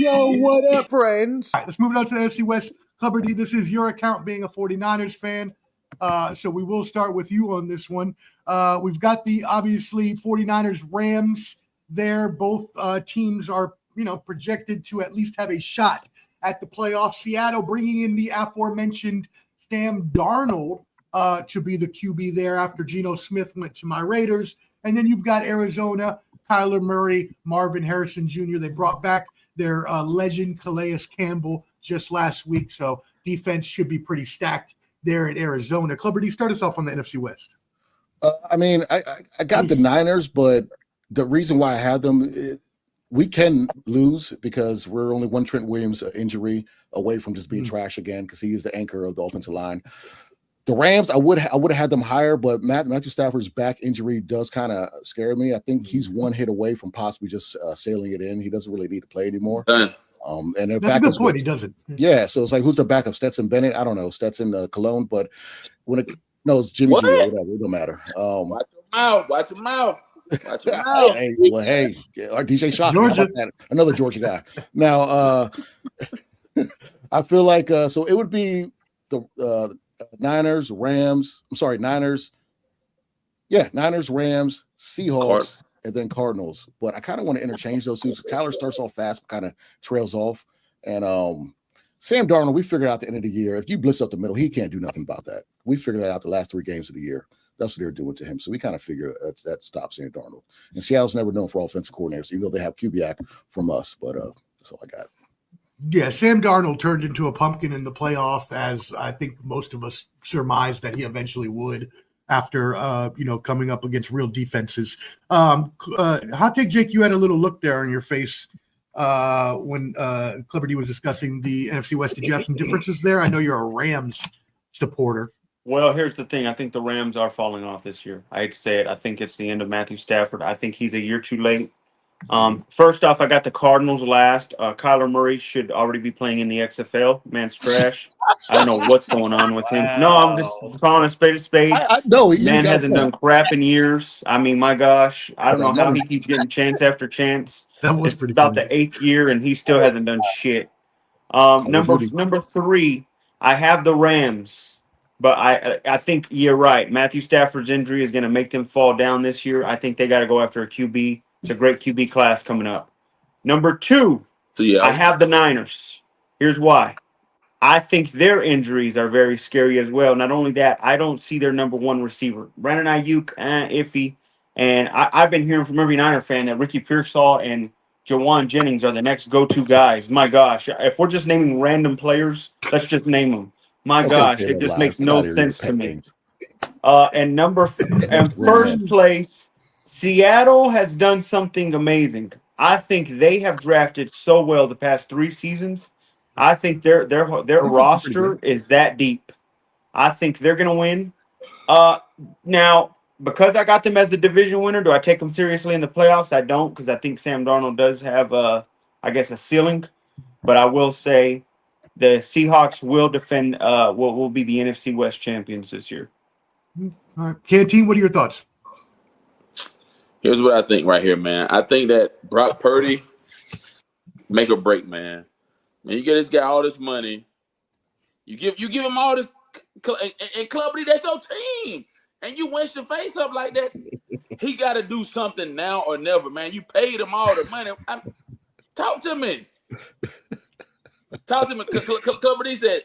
Yo, what up, friends? All right, let's move on to the NFC West. Clubber D, this is your account being a 49ers fan. So we will start with you on this one. We've got the obviously 49ers Rams there. Both teams are, projected to at least have a shot at the playoffs. Seattle bringing in the aforementioned Sam Darnold to be the QB there after Geno Smith went to my Raiders. And then you've got Arizona, Kyler Murray, Marvin Harrison Jr. They brought back their legend Calais Campbell just last week. So defense should be pretty stacked there at Arizona. Clubber D, start us off on the NFC West. I got the Niners, but the reason why I have them, we can lose because we're only one Trent Williams injury away from just being trash again because he is the anchor of the offensive line. The Rams, I would have had them higher, but Matthew Stafford's back injury does kind of scare me. I think he's one hit away from possibly just sailing it in. He doesn't really need to play anymore. And that's a good point. He doesn't. Yeah, so it's like, who's the backup? Stetson Bennett? I don't know. Stetson Cologne, but it's Jimmy G or whatever. It don't matter. Watch your mouth. Hey, DJ Shock, Georgia. Another Georgia guy. Now, I feel like so it would be the Niners, Rams. I'm sorry, Niners. Yeah, Niners, Rams, Seahawks, and then Cardinals. But I kind of want to interchange those two. So Kyler starts off fast, but kind of trails off. And Sam Darnold, we figured out at the end of the year, if you blitz up the middle, he can't do nothing about that. We figured that out the last 3 games of the year. That's what they're doing to him. So we kind of figure that stops Sam Darnold. And Seattle's never known for offensive coordinators, even though they have Kubiak from us. But that's all I got. Yeah, Sam Darnold turned into a pumpkin in the playoff, as I think most of us surmised that he eventually would after, coming up against real defenses. Hot Take Jake, you had a little look there on your face when Clubber D was discussing the NFC West. Did you have some differences there? I know you're a Rams supporter. Well, here's the thing. I think the Rams are falling off this year. I hate to say it. I think it's the end of Matthew Stafford. I think he's a year too late. First off, I got the Cardinals last. Kyler Murray should already be playing in the XFL. Man's trash. I don't know what's going on with him. No, I'm just calling a spade a spade. I know. Man hasn't done crap in years. I mean, my gosh. I don't know how he keeps getting chance after chance. That was it's pretty about funny. the 8th year, and he still hasn't done shit. Number 3, I have the Rams. But I think you're right. Matthew Stafford's injury is going to make them fall down this year. I think they got to go after a QB. It's a great QB class coming up. Number 2, I have the Niners. Here's why. I think their injuries are very scary as well. Not only that, I don't see their number 1 receiver. Brandon Ayuk, iffy. And I've been hearing from every Niner fan that Ricky Pearsall and Jawan Jennings are the next go-to guys. My gosh. If we're just naming random players, let's just name them. My gosh, it just makes no sense to me. And first place, Seattle has done something amazing. I think they have drafted so well the past 3 seasons. I think their roster is that deep. I think they're going to win. Now, because I got them as a division winner, do I take them seriously in the playoffs? I don't, because I think Sam Darnold does have, a ceiling. But I will say, the Seahawks will defend will be the NFC West champions this year. All right. Canteen, what are your thoughts? Here's what I think right here, man. I think that Brock Purdy make or break, man. When you get this guy all this money, you give him all this, and Clubber, that's your team, and you winch your face up like that. He got to do something now or never, man. You paid him all the money. Talk to me. Talk to me. Clubber D said.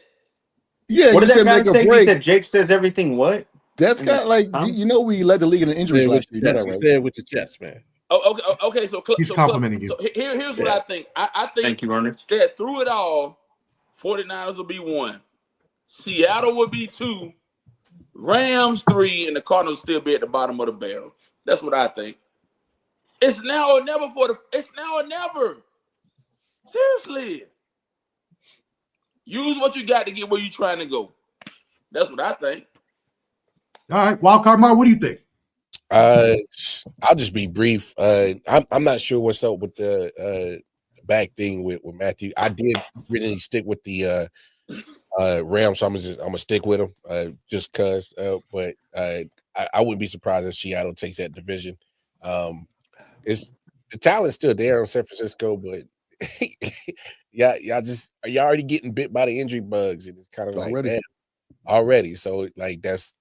Yeah, what did that guy say? He said Jake says everything. What? That's kind of like we led the league in the injuries last year. That's what you said with your chest, man. Okay. So he's complimenting you. So here's what I think. I think thank you, Ernest. That through it all, 49ers will be 1, Seattle will be 2, Rams 3, and the Cardinals still be at the bottom of the barrel. That's what I think. It's now or never It's now or never. Seriously. Use what you got to get where you're trying to go. That's what I think. All right, Wildcard Mark, what do you think? I'll just be brief. I'm not sure what's up with the back thing with Matthew. I did really stick with the Rams, so I'm gonna stick with them just cause. But I wouldn't be surprised if Seattle takes that division. It's the talent's still there on San Francisco, but y'all already getting bit by the injury bugs, and it's kind of like already. So like that's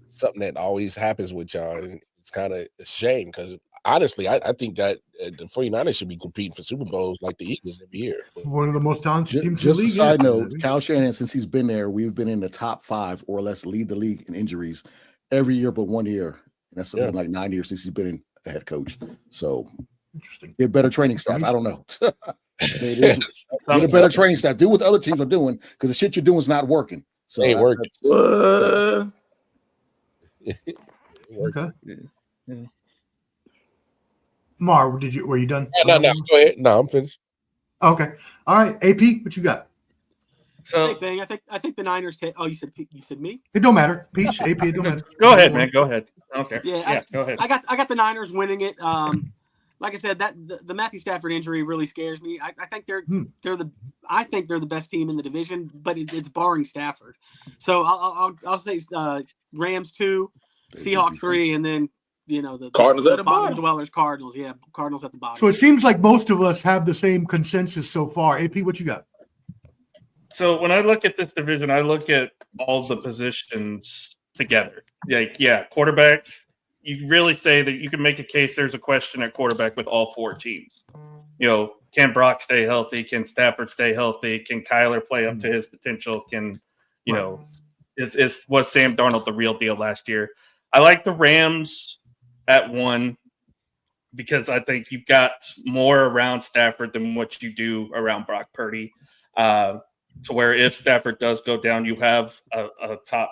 something that always happens with y'all, and it's kind of a shame because honestly, I think that the 49ers should be competing for Super Bowls like the Eagles every year. One of the most talented teams Just in the a league. side note, Kyle Shanahan, since he's been there, we've been in the top 5 or less, lead the league in injuries every year but 1 year. And that's something like 9 years since he's been a head coach. So interesting. Get better training staff. I don't know. Get a better training staff. Do what the other teams are doing because the shit you're doing is not working. So ain't working. Okay. Yeah. Mar, were you done? No. Go ahead. No, I'm finished. Okay. All right. AP, what you got? So same thing. I think the Niners. You said me. It don't matter. Peach, AP, it don't matter. Go ahead, man. Go ahead. Okay. Yeah. Go ahead. I got the Niners winning it. Like I said, that the Matthew Stafford injury really scares me. I think they're the best team in the division, but it's barring Stafford. So I'll say Rams 2, Seahawks 3, and then the Cardinals at the bottom bottom. dwellers, Cardinals. Yeah, Cardinals at the bottom. So it seems like most of us have the same consensus so far. AP, what you got? So when I look at this division, I look at all the positions together. Quarterback. You really say that you can make a case there's a question at quarterback with all 4 teams. Can Brock stay healthy? Can Stafford stay healthy? Can Kyler play up to his potential? Was Sam Darnold the real deal last year? I like the Rams at 1 because I think you've got more around Stafford than what you do around Brock Purdy. To where if Stafford does go down, you have a top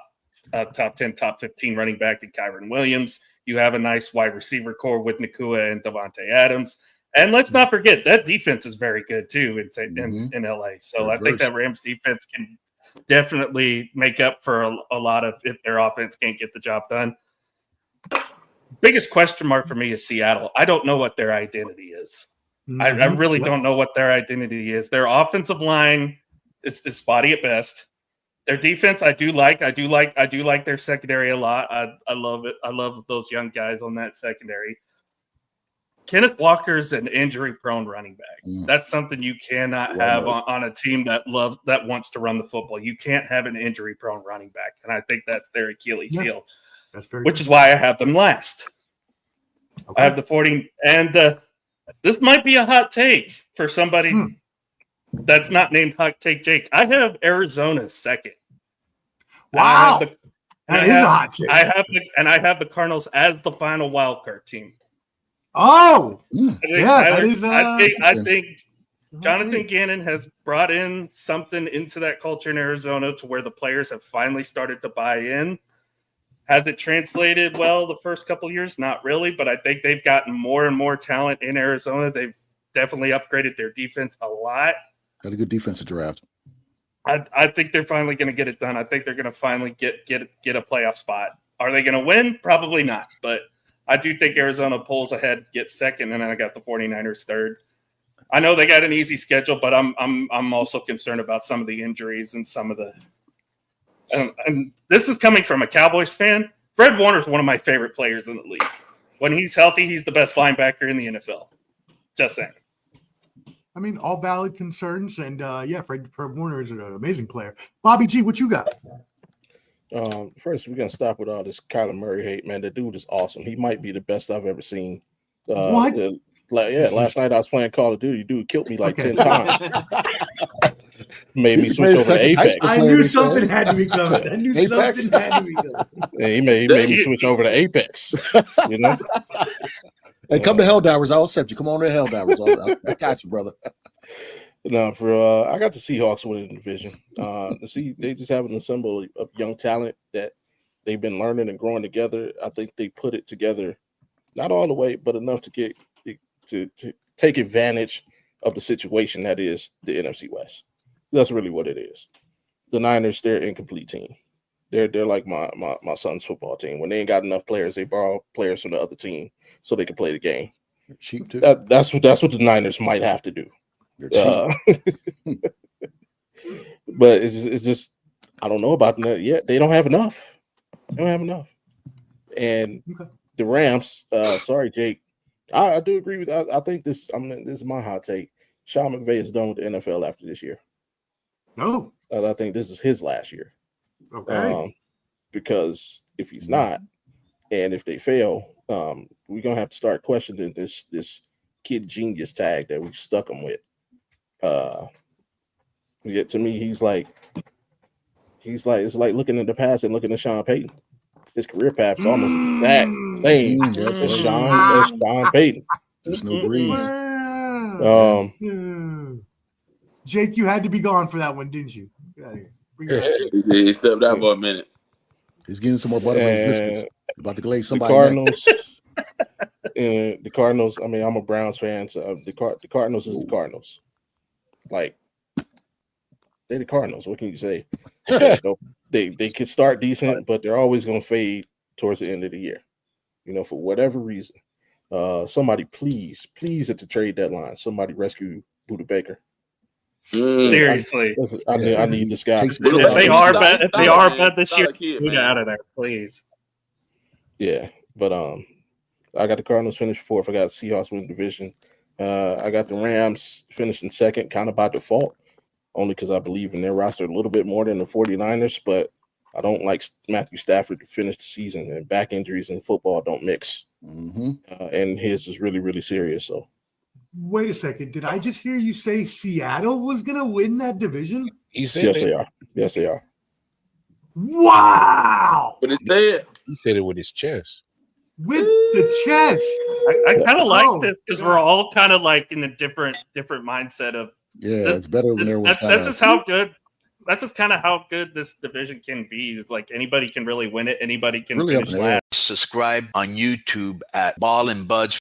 10, top 15 running back in Kyron Williams. You have a nice wide receiver core with Nakua and Devontae Adams. And let's not forget, that defense is very good, too, in LA. So I think that Rams defense can definitely make up for a lot of if their offense can't get the job done. Biggest question mark for me is Seattle. I don't know what their identity is. I really don't know what their identity is. Their offensive line is spotty at best. Their defense, I do like their secondary a lot. I love it. I love those young guys on that secondary. Kenneth Walker's an injury-prone running back. That's something you cannot have on a team that wants to run the football. You can't have an injury-prone running back, and I think that's their Achilles heel, which is why I have them last. Okay. I have the 40, and this might be a hot take for somebody that's not named Hot Take Jake. I have Arizona second. Wow, that is a hot take. I have the Cardinals as the final wild card team. Oh, I think Jonathan Gannon has brought in something into that culture in Arizona to where the players have finally started to buy in. Has it translated well the first couple of years? Not really, but I think they've gotten more and more talent in Arizona. They've definitely upgraded their defense a lot. Got a good defensive draft. I think they're finally going to get it done. I think they're going to finally get a playoff spot. Are they going to win? Probably not, but I do think Arizona pulls ahead, gets second, and then I got the 49ers third. I know they got an easy schedule, but I'm also concerned about some of the injuries and some of the and this is coming from a Cowboys fan. Fred Warner is one of my favorite players in the league. When he's healthy, he's the best linebacker in the NFL. Just saying. I mean, all valid concerns, and Fred Warner is an amazing player. Bobby G, what you got? First, we're gonna stop with all this Kyler Murray hate, man. The dude is awesome. He might be the best I've ever seen. What? Last night I was playing Call of Duty. Dude killed me like 10 times. Made me switch over to Apex. I knew something had to be coming. Something had to be coming. Yeah, he made me switch over to Apex. Hey, come to Helldivers. I'll accept you. Come on to Helldivers. I got you, brother. No, I got the Seahawks winning the division. They just have an ensemble of young talent that they've been learning and growing together. I think they put it together, not all the way, but enough to get to take advantage of the situation that is the NFC West. That's really what it is. The Niners, they're an incomplete team. They're like my son's football team. When they ain't got enough players, they borrow players from the other team so they can play the game. Cheap too. That's what the Niners might have to do. But it's just I don't know about that yet. They don't have enough. And the Rams, sorry, Jake. I do agree with that. I think this is my hot take. Sean McVay is done with the NFL after this year. No. I think this is his last year. Okay. Because if he's not, and if they fail, we're gonna have to start questioning this kid genius tag that we've stuck him with. Yet to me, he's like it's like looking at the past and looking at Sean Payton. His career path is almost that same as Sean Payton. There's no breeze. Wow. Jake, you had to be gone for that one, didn't you? Get out of here. Bring it back. He stepped out for a minute. He's getting some more buttermilk biscuits. About to glaze somebody. The Cardinals. I mean, I'm a Browns fan, so the Cardinals is the Cardinals. Like they're the Cardinals. What can you say? They could start decent, but they're always going to fade towards the end of the year. For whatever reason. Somebody please at the trade deadline, somebody rescue Buda Baker. Seriously, I need this guy. If they are bad this year, get out of there, please. Yeah, but I got the Cardinals finished fourth. I got Seahawks win the division. I got the Rams finishing second, kind of by default, only because I believe in their roster a little bit more than the 49ers, but I don't like Matthew Stafford to finish the season, and back injuries in football don't mix. Mm-hmm. And his is really, really serious. So, wait a second. Did I just hear you say Seattle was going to win that division? He said yes, they are. Yes, they are. Wow. But it's dead. He said it with his chest. With the chest. I kind of like this because we're all kind of like in a different mindset of. Yeah, it's better when there was. That's just how good. That's just kind of how good this division can be. It's like anybody can really win it. Anybody can Really finish last. Subscribe on YouTube at Ball and Buds.